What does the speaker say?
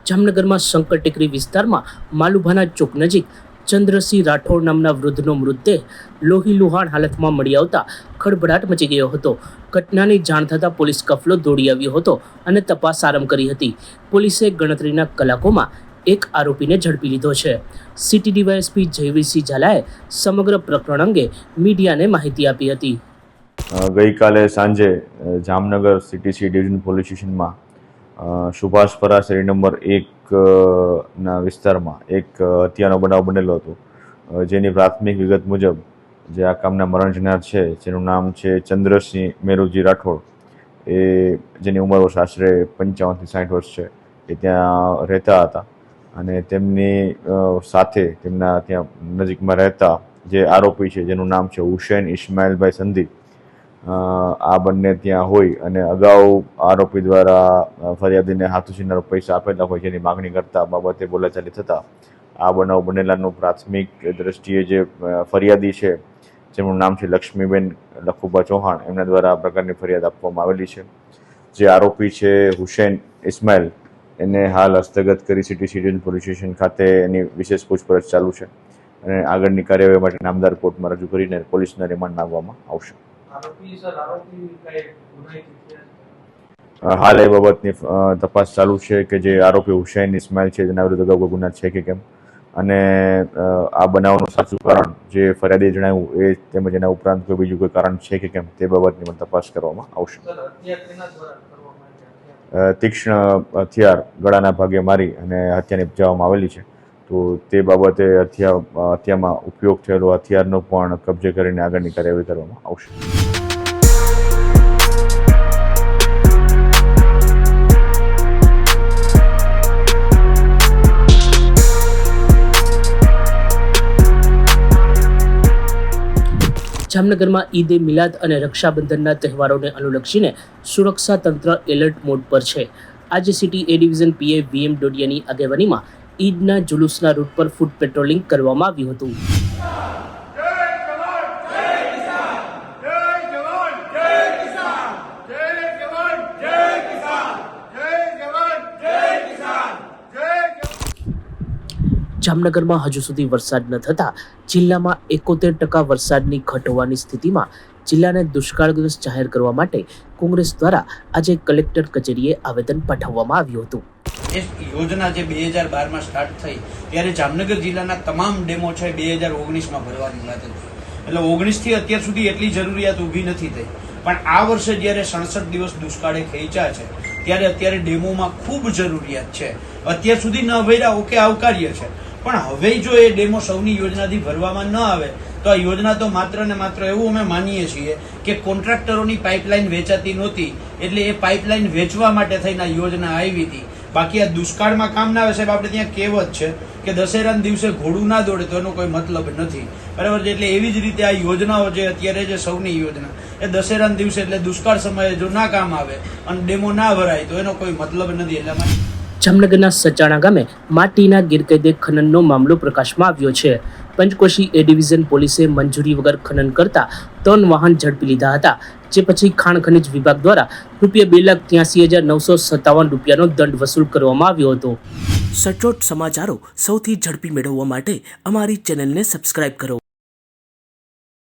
જામનગરમાં શંકર ટેકરી વિસ્તારમાં માલુભાના ચોક નજીક ચંદ્રસિંહ રાઠોડ નામના વૃદ્ધનો મૃતદેહ લોહી લુહાણ હાલતમાં મળી આવતા ખળભળાટ મચી ગયો હતો. ઘટનાની જાણ થતાં પોલીસ કાફલો દોડી આવ્યો હતો અને તપાસ આરંભ કરી હતી. પોલીસે ગણતરીના કલાકોમાં એક આરોપીને ઝડપી લીધો છે. સિટી ડીવાયએસપી જયવીરસિંહ ઝાલાએ સમગ્ર પ્રકરણ અંગે મીડિયાને માહિતી આપી હતી. ગઈકાલે સાંજે Jamnagar city C division police સ્ટેશનમાં સુભાષપરા શેરી નંબર 1 ના વિસ્તારમાં એક હત્યાનો બનાવ બનેલો હતો, જેની પ્રાથમિક વિગત મુજબ જે આ કામના મરણ જનાર છે, જેનું નામ છે ચંદ્રસિંહ મેરુજી રાઠોડ, એ જેની ઉંમર વર્ષ આશરે 55 થી 60 વર્ષ છે, એ ત્યાં રહેતા હતા અને તેમની સાથે તેમના ત્યાં નજીકમાં રહેતા જે આરોપી છે, જેનું નામ છે હુસૈન ઇસ્માઇલભાઈ સંધી, આ બંને ત્યાં હોય અને અગાઉ આરોપી દ્વારા ફરિયાદીને હાથુસીના પૈસા આપેલા હોય, જેની માગણી કરતા બાબતે બોલાચાલી થતા આ બનાવ બનેલાનું પ્રાથમિક દ્રષ્ટિએ જે ફરિયાદી છે, જેમનું નામ છે લક્ષ્મીબેન લખુબા ચૌહાણ, એમના દ્વારા આ પ્રકારની ફરિયાદ આપવામાં આવેલી છે. જે આરોપી છે હુસૈન ઇસ્માઇલ, એને હાલ હસ્તગત કરી સિટી સિટીઝન પોલીસ સ્ટેશન ખાતે એની વિશેષ પૂછપરછ ચાલુ છે અને આગળની કાર્યવાહી માટે નામદાર કોર્ટમાં રજૂ કરીને પોલીસના રિમાન્ડ માંગવામાં આવશે. હાલ એ બાબતની તપાસ ચાલુ છે કે જે આરોપી હુસૈન ઇસ્માઇલ છે, તેના વિરુદ્ધ અગાઉ ગુના છે કે કેમ, અને આ બનાવનું સાચું કારણ જે ફરિયાદીએ જણાવ્યું એ તેમજ એના ઉપરાંત કોઈ બીજું કોઈ કારણ છે કે કેમ, તે બાબતની પણ તપાસ કરવામાં આવશે. તીક્ષ્ણ હથિયાર ગળાના ભાગે મારી અને હત્યા નિપજાવવામાં આવેલી છે, તો તે બાબતે હત્યામાં ઉપયોગ થયેલો હથિયારનો પણ કબજે કરીને આગળની કાર્યવાહી કરવામાં આવશે. જામનગરમાં ઈદે મિલાદ અને રક્ષાબંધનના તહેવારોને અનુલક્ષીને સુરક્ષા તંત્ર એલર્ટ મોડ પર છે. આજે સિટી એ ડિવિઝન પીઆઈ VM ડોડિયાની આગેવાનીમાં ઈદના જુલુસના રૂટ પર ફૂટ પેટ્રોલિંગ કરવામાં આવ્યું હતું. જામનગરમાં હજુ સુધી વરસાદ ન થતા જિલ્લામાં 71% વરસાદની ઘટ હોવાની સ્થિતિમાં જિલ્લાને દુષ્કાળગ્રસ્ત જાહેર કરવા માટે કોંગ્રેસ દ્વારા આજે કલેક્ટર કચેરીએ આવેદન પાઠવવામાં આવ્યું હતું. એ યોજના જે 2012માં સ્ટાર્ટ થઈ ત્યારે જામનગર જિલ્લાના તમામ ડેમો છે 2019માં ભરવાની વાત હતી, એટલે 19 થી અત્યાર સુધી એટલી જરૂરિયાત ઊભી નથી થઈ. પણ આ વર્ષે જ્યારે 67 દિવસ દુષ્કાળે ખેંચ્યા છે ત્યારે અત્યારે ડેમોમાં ખૂબ જરૂરિયાત છે. અત્યાર સુધી ન ભર્યા ઓકે, આવકાર્ય છે, પણ હવે જો એ ડેમો સૌની યોજનાથી ભરવામાં ન આવે તો આ યોજના તો માત્ર ને માત્ર એવું અમે માનીએ છીએ કે કોન્ટ્રાક્ટરોની પાઇપલાઇન વેચાતી નહોતી, એટલે એ પાઇપલાઇન વેચવા માટે થઈને આ યોજના આવી હતી. બાકી આ દુષ્કાળમાં કામ ના આવે સાહેબ. આપણે ત્યાં કહેવત છે કે દશેરાના દિવસે ઘોડું ના દોડે તો એનો કોઈ મતલબ નથી, બરાબર છે. એટલે એવી જ રીતે આ યોજનાઓ જે અત્યારે જે સૌની યોજના એ દશેરાના દિવસે એટલે દુષ્કાળ સમયે જો ના કામ આવે અને ડેમો ના ભરાય તો એનો કોઈ મતલબ નથી. એટલે જામનગરના સચાણા ગામે માટીના ગેરકાયદે ખનનનો મામલો પ્રકાશમાં આવ્યો છે. પંચકોશી એ ડિવિઝન પોલીસે મંજૂરી વગર ખનન કરતા 3 વાહન ઝડપી લીધા હતા, જે પછી ખાણ ખનિજ વિભાગ દ્વારા ₹2,83,957 નો દંડ વસૂલ કરવામાં આવ્યો હતો. સચોટ સમાચારો સૌથી ઝડપી મેળવવા માટે અમારી ચેનલને સબસ્ક્રાઇબ કરો.